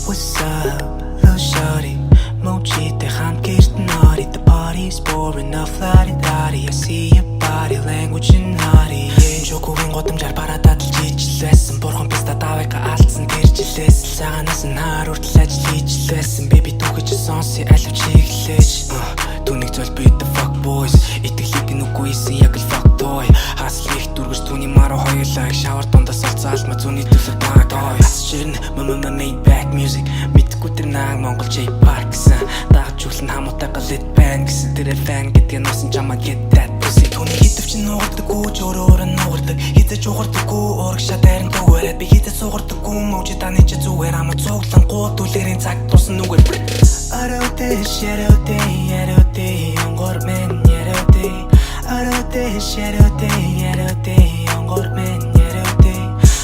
What's up, little shorty? Mochite hand kirsten naughty. The party's boring, enough la-di-da-di. I see your body language in naughty. Жокугийн годамжаар парададл жижилсэн. Бурхан писта давайка алдсан тэржилээс. Цагаанаас нь хаар хүртэл ажил хийж лсэн. Baby түүхэж сонси алив чиглэж. Түүнийг зөл beat the fuck boys. Итгэлийг нүггүй исэн яг л fuck toy. Хасл их дүргэж түүний маруу хоёулаа. Шавар дондас олцаалма зүүний төлөв баг toy. Ширн мама made back music. Мэдгүй тэр нааг Монгол J Park гэсэн. Дагажуулсан хамуутай галит байн гэсэн. Тэр фэн гэдгээ нуусан чамаа get that pussy. Түүний хитвч нуугдаггүй ч өөрөө нуугардаг. Хизэж угардаггүй урагшаа дайран дүүрээд. Би хизэж сугардаггүй мөчөд таны ч зүгээр ама цуглан гуудүүлэрийн цаг тусан нүгээр. Араутэй шараутэй яраутэй онгор мен яраутэй. Араутэй шараутэй яраутэй онгор мен яраутэй.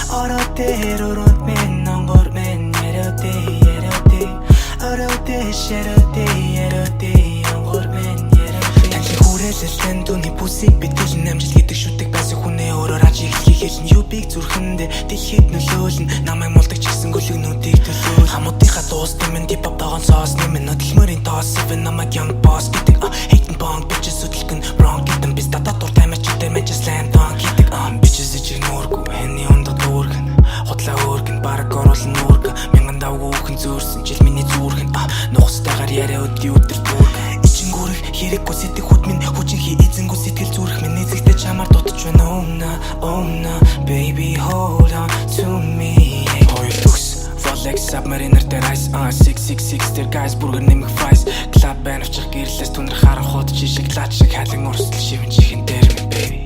Араутэй рурут мен онгор мен яраутэй яраутэй. Араутэй шараутэй яраутэй онгор мен яраутэй. Таны хүрээлэлэн түүний бүсийг битэл намжил гэдэг шүтэг байсан хүнээ өөрөөр ажиглахыг хэлнэ. Юбиг зүрхэндээ дэлхийд нөлөөлнө. Намайг мулдаг ч гэсэн гөлөгнүүдийг төлөөл. Хамуудынхаа дуустын минь дип-хоп тогоон соос нэмэн хөдөлмөрийн тоос seven намайг young boss гэдэг. Hating bong bitches өдлгөн wrong гэдэг. Biz татвар таймачтай мэн ч slam dunk гэдэг. Bitches ичиг нуургүй хэний ондод дүүргэн. Худлаа өөргөн бараг оруулан нуургэн. Мянган давгүйхэн зөөрсөн жил миний зүрхэн. Нухастайгаар яриа өдний өдөр дүүргэн. Ичингүүрэх хэрэггүй сэтг хүд минь хүчинхий эзэнгүү сэтгэл зүрх минь эзэгтэй чамаар дутж байна. Oh no baby hold on to me. Хоёул төгс Rolex submariner дээр ice 666 дээр guys burger нэмэх fries. Club band авчих гэрлээс түнэр харанхууд жишг лаач шиг халин урсгал шивэн чихэн дээр минь baby.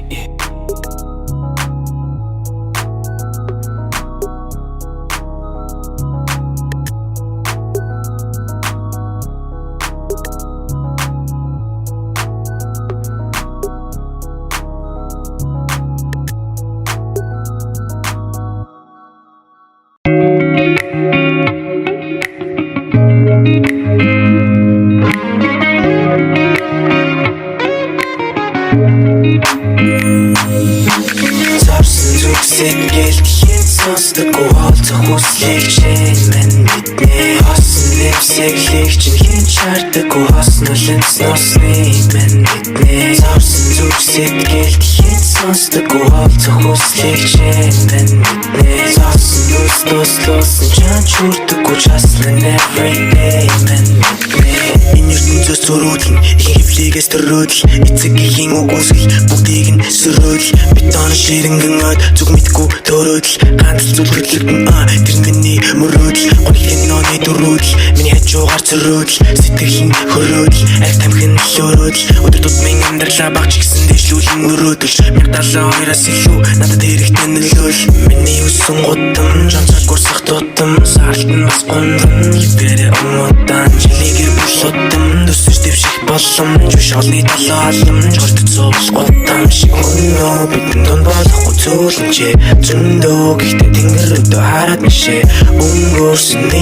Сэтгэл хийн сонсдоггүй олцох хүслийг чинь мэн мэднэ. Хосон нэвсэглийг чинь хийн чардаггүй хоснол энсносны мэн мэднэ. Зорсон зүг сэтгэл хийн сонсдоггүй олцох хүслийг чинь мэн мэднэ. Зорсон дуслуусан чан чүрдэггүй часлан everyday мэн мэднэ. Энэ ертөнцөөс зөрүүлэн хөвлийгээс төрөөдөл эцэгийн үг үсгэл бүгдийг нь сөрөөл. Бетон ширэнгэн ад зүг мэдгүй төрөөдөл ганц зүлгэрлэгэн тэр миний мөрөөдөл. Оныхын ноны дөрөөдөл миний хажуугаар цөрөөдөл сэтгэл нь хөрөөдөл аль тамхин лөрөөдөл. Өдөр тутмын амьдралаа багч гисэн дэвшлүүлэн өрөөдөлж 1072-аас илүү надад хэрэгтэй нөлөөл. Миний өссөн гудам жонцог гурсах тутам саалтан бас гундан хипэрэ омодан жилигээ болотом төсөж дэвших боломж биш олны талаалам жорт цоос гудам шиг өнөө бидэн тон болохгүй цөөлнчээ зөндөө гэхдээ тэнгэр өдөө хараад мишээ өнгөрсөнд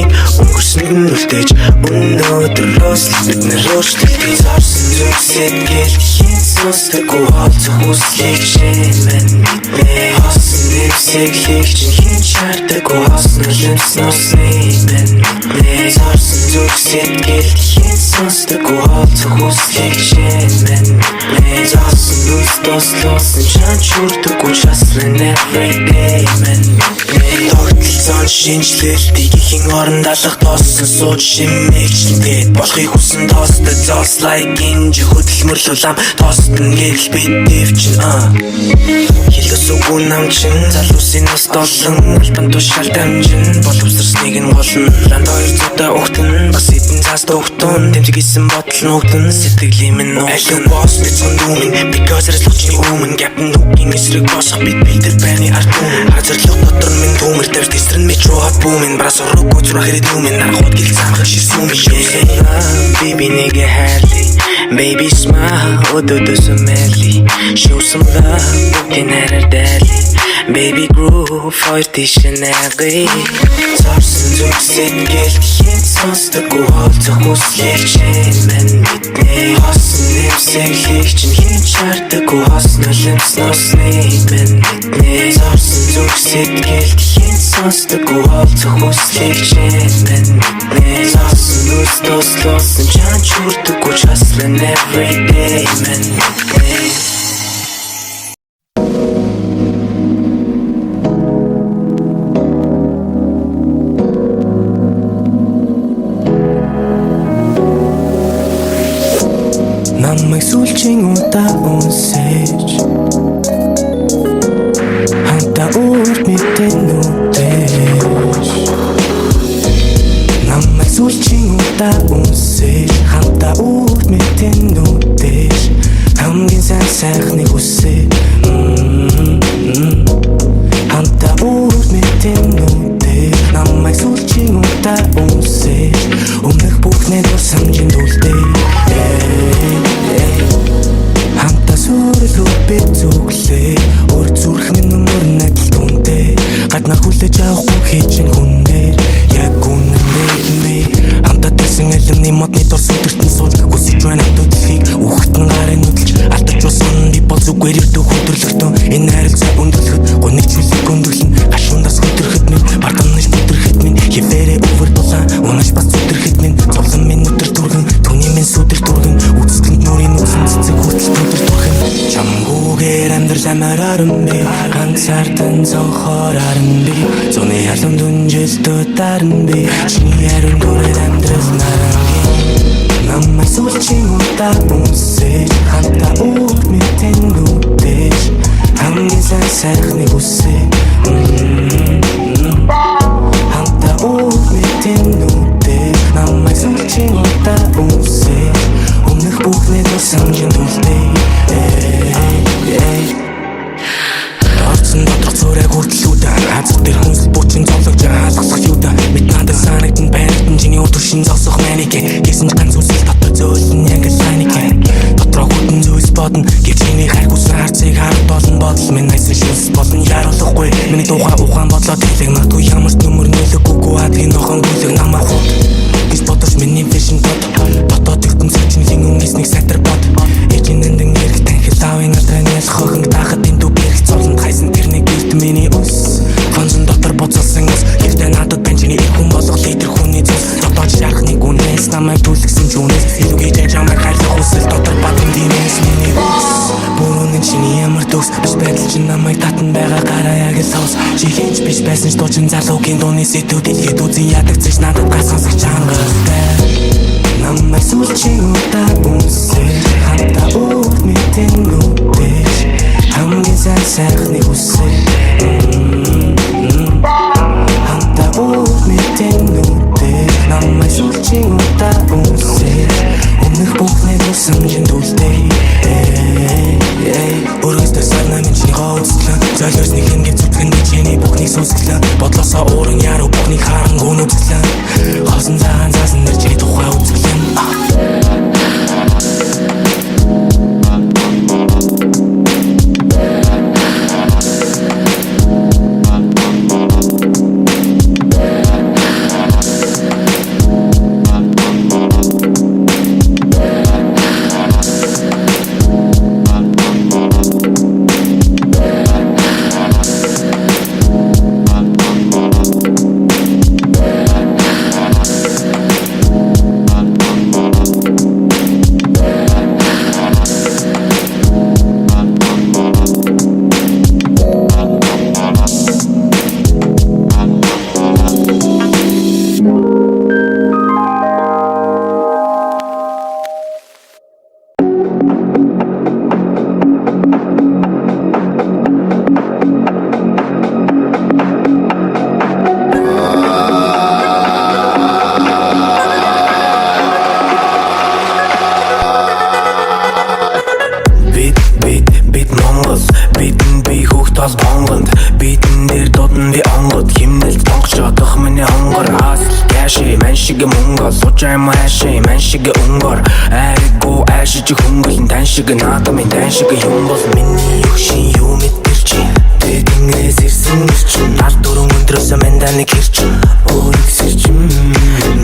нь үлдээж өнөөдрөөс бид нэр өөрчлөлтийг зорсон зүг сэтгэл хийн сонсдоггүй олцох хүслийг чинь мэн мэднэ. Хосон нэвсэглийг чинь хийн чардаггүй хоснол энсносны мэн мэднэ. Зорсон зүг сэтгэл хийн сонсдоггүй олцох хүслийг чинь мэн мэднэ. Зорсон нүс дуслуусан чан чүрдэггүй часлан everyday мэн мэднэ. Тогтолцоон шинжлэлтийг ихэн оронд алах тоосон сууж шимэгчлээд болохыг хүсэн тоостой зоос like инж хөдөлмөрлүүлам тоостон гэл бид дэвчин хэлээс үгүй намчин залуусын нас долон албан тушаал дамжин боловсрсныг нь голно ланд 200-та өгтөн бас эдэн цаас төгтөн тэмцэг исэн бодол нүгдэн сэтгэлийн минь алин босс бицэн дүүмэн because арслахчны өмнө гапн нүгийн эсрэг босох бид тэр байны арт хар зорилго дотор минь төмөр тавьж тэсрэн метро хат бүүмэн брас уруугүй зүрх хэрэг нүмэн нарахууд гэл цаах ширсүүм би нэгэ хайрлий Baby smile өдөөдөө сүмэли Show some love бүгдийн хараар дайли Baby groove хоёр тийш найгыг Зорсон зүгсэд гэлтхийн сонсдоггүй холцох хүслийг чинь мэн мэднэ Хосон нэмсэглийг чинь хийн чардаггүй хосно лэмсносны мэн мэднэ Зорсон зүгсэд гэлтхийн сонсдоггүй холцох хүслийг чинь мэн мэднэ Зорсон үс тослосон чан чурдаггүй часлан everyday мэн мэднэ Намайг сүүлчийн удаа унсэж Хамтаа үрд мэдэн нүдэж Намайг сүүлчийн удаа унсэж Хамтаа үрд мэдэн нүдэж Хамгийн сайн сайхныг хүсэж Хамтаа үрд мэдэн нүдэж Намайг сүүлчийн удаа унсэж Өмнөх бүхнээ дур самжинд үлдээ Хамтаа сүрэл би зүглээ Өөр зүрх минь өмөр надл түндээ Гаднаа хүлээж авахгүй хийчин хүнээр Яг үнэнээ Хамтаа тэсэн элемний модны дор сүдэртэн суул Хүсэж байна хөдөлхийг Үхтэн гарын нүдэлж Алдаж усан би бол зүгээр өвдөө хөдөрлөгтөн Энэ харилцаа өндөрлөхөд Гоныг чүлэг өндөрлөн Гашундас хөдөрөхөд минь Бардамнаж бүдэрхэд минь Хивээрээ өвөр дулаан Унаж бас зүдэрхэд минь Зовлон минь өдөр дүргэн Түүний минь сүдэр дүргэн Үцгэнд нүрийн үсэн цэцэг хүртэл өдөр дүргэн Чамгүйгээр амьдрал амар аран би Ганцаардан зонхоор аран би Зуны халуун дүнжэлтөө даран би Чиний ярун дүрээр амьдрал нарангийн Намайг сүүлчийн удаа унсэж Хамтаа үрд мэдэн нүдэж Хамгийн сайн сайхныг хүсэж Хамтаа үрд мэдэн нүдэж Намайг сүүлчийн удаа унсэж Өмнөх бүхнээ дур самжинд үлдээ Орцсон доторх цорайг хүртэл үдэн Хазар дээр хүнсэл бүчин зовлогж хаалгасах юудаа Мэд надад санагдан байртан чиний өдөр шин зогсох манекен Гэсэн ч ганц үсэл дотор зөөлн яг л лайникен Дотроо хүтэн зөөс бодно Гэвч чиний хайргүйсэн харцыг хард болон бодол Минь найсан шилс болон яруулахгүй Миний тухай ухаан бодлоо тэлэг Магадгүй ямар ч нүмер нөлөөггүй адгийн нохон бүлэг намаа худ Гэж бодож миний vision дотоод ертөнцийн чинлийн өнгөснийг сайтар бод Ээжийн нэндэн эрг танхил аавын ардранаас хохинг тахад энэ дүүбэрх цолонд хайсан тэрний гэрт миний ус Фонзон дотор боцолсон ус Гэртээ надад байн чиний их хүн болох лидер хүний зүс Дотоод шархныг үнээс намайг түлгсэн ч үнээс Илүүгийдэн чамайг хайрлах хүсэл дотор бадын димээс миний ус Бүрүүнэн чиний ямар төгс Биш байдал чинь намайг татан байгаа гараа яг л хаус Чи хинч биш байсан ч дуучин залуугийн дууны сэтүү дэлхийд үзэн ядагцэж надад гар сонсох чангалтай Намайг сүүлчийн удаа унсэж Хамтаа үрд мэдэн нүдэж Хамгийн сайн сайхныг хүсэж Хамтаа үрд мэдэн нүдэж Намайг сүүлчийн удаа унсэж Өмнөх бүхнээ дур самжинд үлдээ Өргөстэй сарна минь чиний гоцлаа Золиосны хэмгэв зүтгэн би чиний бүхнийг сүсгэлээ Бодлосоо ууран яруу бүхнийг харан гүн үзгэлээ Хосон цагаан заасан нэр чиний тухай үзгэлээ шиг мөнгө сууж аймаа хайшаа ман шиг өнгөр айргуу айшиж хөнгөлн тань шиг наадамын тань шиг юм бол миний өгшин юу мэдэрч тэнгэрээс ирсэн ирчин нар дөрөн өндрөөс мэнданик ирчин өөрийг сэрчин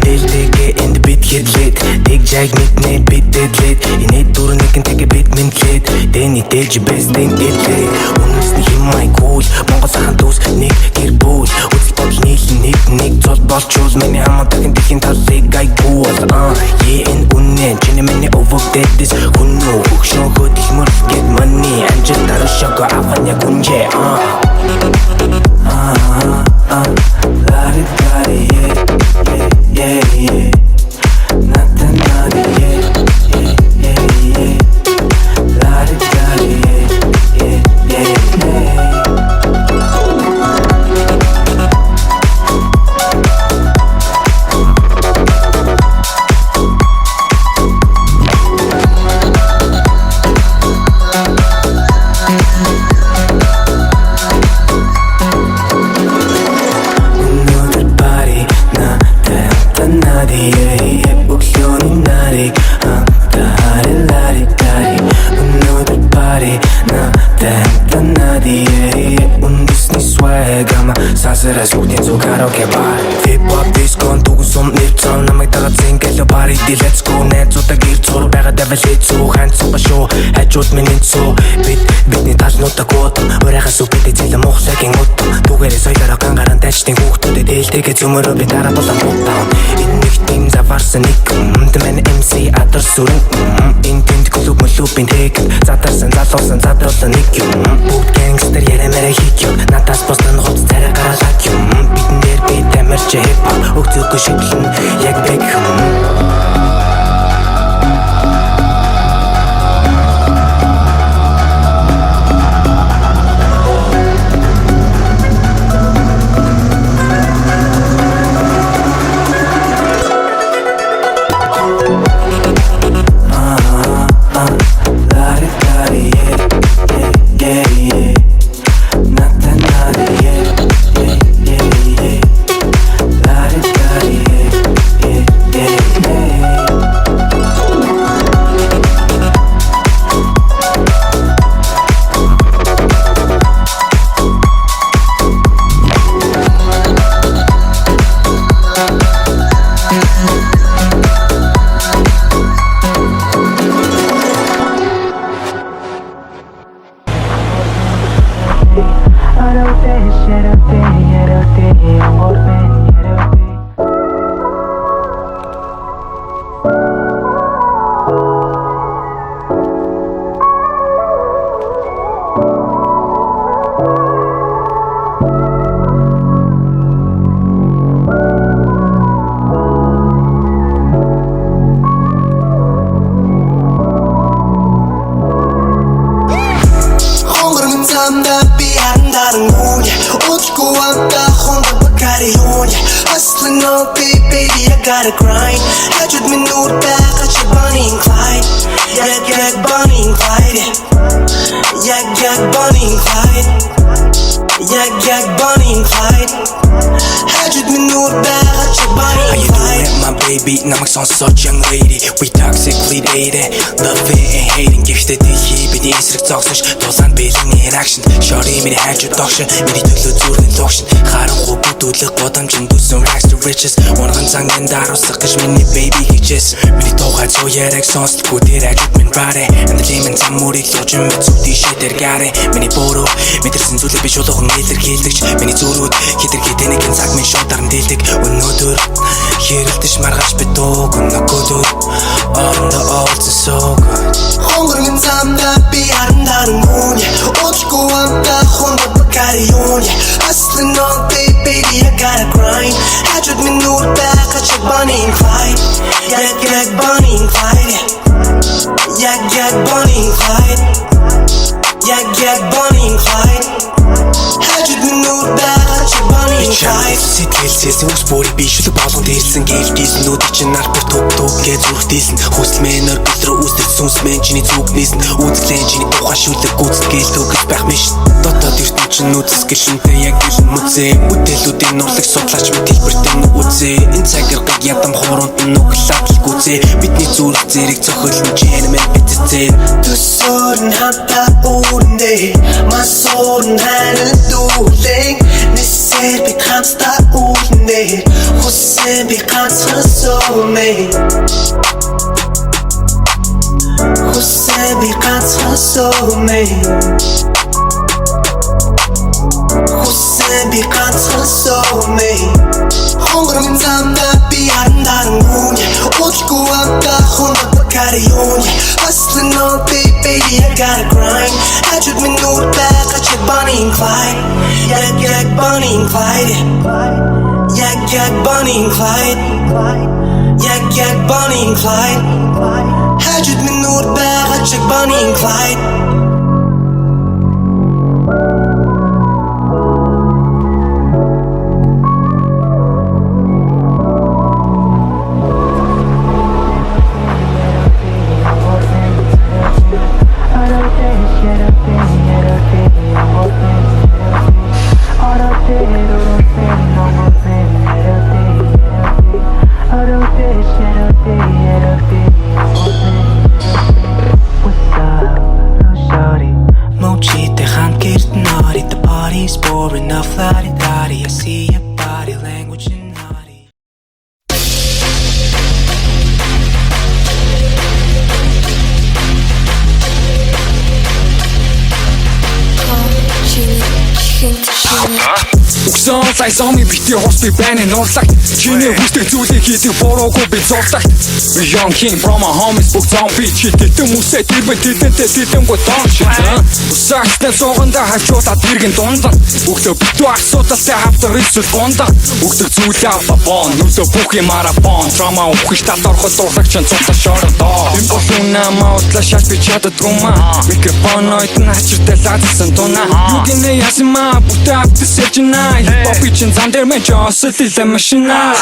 дэлдэгэ энд бит хэдлээд тэг жаг мэднэ бидэдлээд инээд дөрөнийхэн тэгээ бит мэнтлээд дэни дэж бэстэн гэдлээ үнэсний химай кул монгол хаан дүүс нэг гэр бүл үзэл бодол нийлэн нэг цол болчуул миний хамаадаг дэлхийн талыг гайгүй энэ үнэ чиний миний overdead this хүнөө хөшөөгөө дэлмөр get money амжилт дарашаага аван яг үнжээ Сасарас бүгдийн зүг караоке бар Hip-hop disco дүгсум нэрцэн намайг дагаад зингэло пари ди let's go найзуудаа гэр зур байгаа давал хэцүү ханцсан ба шүү хажууд миний цоо бидний талнуудаа гуутам өрөөхөөс үпэдэ зэлэн мухлагийн утам түгээрээ соёлоор гангаран тачтын хүүхдүүдэд ээлтэйгээ зөмөрөө би дараа болон мутаан энэ нэг тийм заварсан нэг мэн MC адар сүрэн энэ тэнд клуб мөлөбийн тэг задарсан залуусан задруулсан нэг юм бүгд гангстер ярэмэрэ хийх юм надаас босдон хоц царай гараад юм бидэн дээр би тамирч hip-hop өгцөөгөө шидлэн яг бэг Hustling all day, baby, I gotta grind. Hajud min noor back, I check Bonnie and Clyde. Yak Bonnie and Clyde. Yak Bonnie and Clyde. Yak Bonnie and Clyde. Hajud min noor back, I check Bonnie and Clyde. How you doing, my baby? Намайг сонсож young lady. We toxically dating, loving and hating. Гэвчтэй дэлхий бидний эсрэг зогсож, дулаанд бэлэн reaction. Shorty миний хажууд догшин, миний төлөө зүрхэн логшин. Харанхуй бүтүүлэх гудамжинд дүсэн rags to riches. Унган цангийн даруусах гэж миний baby хийжээс. Миний тухай зөө яриг сонсдоггүй тэр хажууд минь body. Амдлимэн зам мөрийг лууж мэд зүгтий шидэр гарэ. Миний бороо мэдэрсэн зүйлээ би шулуухан илэрхийлдэгч. Миний зүрүүд хитэрхий тэнийхэн цаг минь шударн дэлдэг. Өнөөдөр хэрэлдэж маргааш би дууг өнөөгөөр on the altar so good. Хонгорын замдаа би харандаран мөн. Очгүй амтаа хондод бакари юун. Hustling all day, baby, I gotta grind. Hajud min noor back, I check Bonnie and Clyde. Yak Bonnie and Clyde. Yak Bonnie and Clyde. Yak Bonnie and Clyde. Hajud min noor back, I check Bonnie and Clyde. Сэтгэлсээс үс бүрий бишүлэг болгон дээрсэн гэлдийсэн нүдийг чинь нар бүр туп гэж зүрхдийсэн хүсэлмэн өргөл рүү үсдэж сүнсмэн чиний зүгнээс нь үзлэн чиний тухай шүлэг гүйцэтгэл төгс байх мэш дотоод ертөнд чинь нүцэсгэл шинтэй яг гэлэн мүзээ бүтээлүүдийн нурлаг судлаач мэтэлбэртэн үзээ энэ цагаар гад ядам хооронд нүглаад л гүзээ бидний зүрх зэрэг цохиолн жинмэн битцээ төсөөрн хамтаа үүрнэ масуурн хайрын дүүлэн нисэр би хамтаа үүрнэ хүссэн би ганцхан сомэ хүссэн би ганцхан сомэ хүссэн би ганцхан сомэ хонгорын замдаа би андаран үнэ Уулгүй амтаа хундаг карион Hustling all day baby I gotta grind Хажууд минь нүр байгаа чи Bonnie and Clyde Яг Bonnie and Clyde Яг Bonnie and Clyde Яг Bonnie and Clyde Хажууд минь нүр байгаа чи Bonnie and Clyde I see your body language and naughty Уксан сайсами бити хос би бэний нуурлаг чиний хүсдэг зүйлийг хийдэг буруугүй би зурдаг Young king from a homies book zombie читэд хүмүүсээ тэрбэн тэдэнтэй тэдэнгүү дон шит Усагтэн суугандаа хавчуулаад тэргэн дундан Бүгдөө битүү асуудалтай хавтар эсвэл гондан Бүгдөө зүйлээ бабон нүдөө бүх юм марафон Drama ухиж татархад дурдаг чинь цуглаа шордоо Им болуна маутлаа шат би чаддгума Микрофон ойтн хачиртай лаадсан туна Юу гинэ ясма бүтээ автосэжина Хип-хоп чин зам дээр мэж осөлилээ машина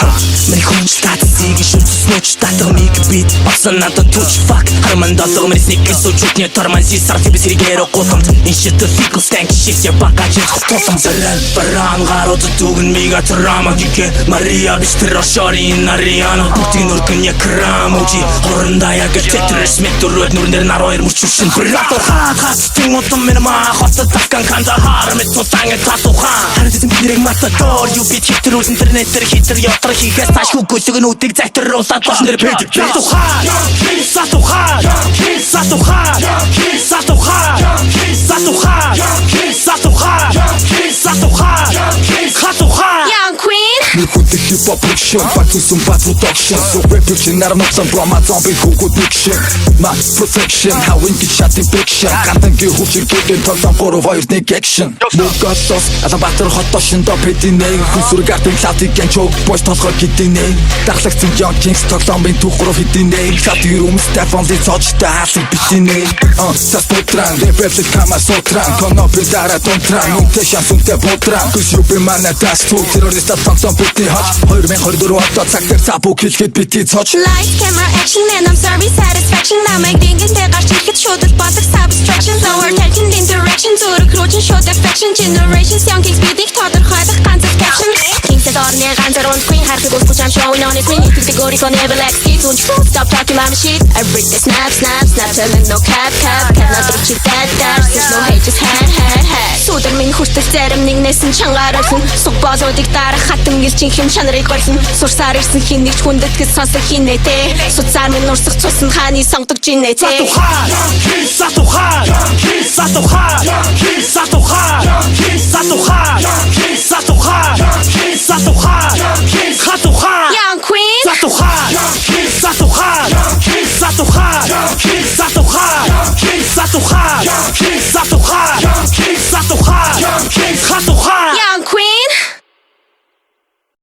Миний хүнч татсыг шүтснөч татах миг бит Басан надад touch fuck Харман долго мэри сникер сучутне торман сисар Тебе сиригеро косом Иншито фикл стэнк шит я бакачен косом Заран баран гарод тугн мига трама Гике Мария бистер шори Ариана Путин уркан я крам Учи хорында я гэл тетреш Метуруэт нурнер нароер мучушин Брато хат Тимотом мерма Хоста таскан кандахар Мету танге татухан Харидэтэн биднэрэг матадор Юу бит хитрүүл интернетэр хитэр ятар хийхээс Цааш хүгүүлэг нүдийг зайтруулаад Болсон нэр пэдэг Сатухан Сатухан Сатухан Сатухан Сатухан Сатухан Сатухан Хатухан Young Queen Нихуйте хип-хоп продукшн Бацусан бат продукшн So rap юучин нарнуцсан Брома зомби хукут микшн My perfection Хавын гэж шатын бэкшн Гантангийн хүчир гэдэн толсон 3-2-1 action Мугасос Алабатар хотошин до пэдинэ Хүсүрэг артын латыг гэн чог Бош толгой гэдинэ Дахлагцэн Young Kings тоглоомын түүхрөө хидинэ Шатын юм Стефан Ли цочтой хаалыг битинэ Сас потран Репэплик кама сотран Конопи дара тонтран Нүнтэй шансунтэй ботран Күс юби манай дасту Террористат тонсон битний хоч 2024 одоо цаг дээр цапу хэлгээд бити цоч Lights, camera, action and I'm sorry satisfaction Намайг дэнгэнтэй гарч ирэхэд шуудад бодог subtraction Lower taking interaction Зүрх рүү чин шууд affection Generations Young Kings бидийг тодорхойлох ганц caption Kings-эд орны ганцар queen Харахыг усгүй чам showing on a screen Итгэдэг өөрийнхөө never like skid Don't you stop talking mama shit Every day snap, snap, snap Telling no cap, cap Cap надруу чи bad, bad There's no hate, just hand, hand, hand Сүдэр минь хүртэл зарим нэгнээс нь чангаруулсан Суг болоодыг дарах хатан гэлчин хэм чанарыг барьсан Сурсаар ирсэн хин нэгч хүндэтгэж сонсох хинэ тэ Суцаар минь урсах цусны хааны сонгдог жинэ тэ Сатухан Сатухан Сатухан Сатухан Сатухан Сатухан Сатухан Хатухан Young Queen Сатухан Сатухан Сатухан Сатухан Сатухан Сатухан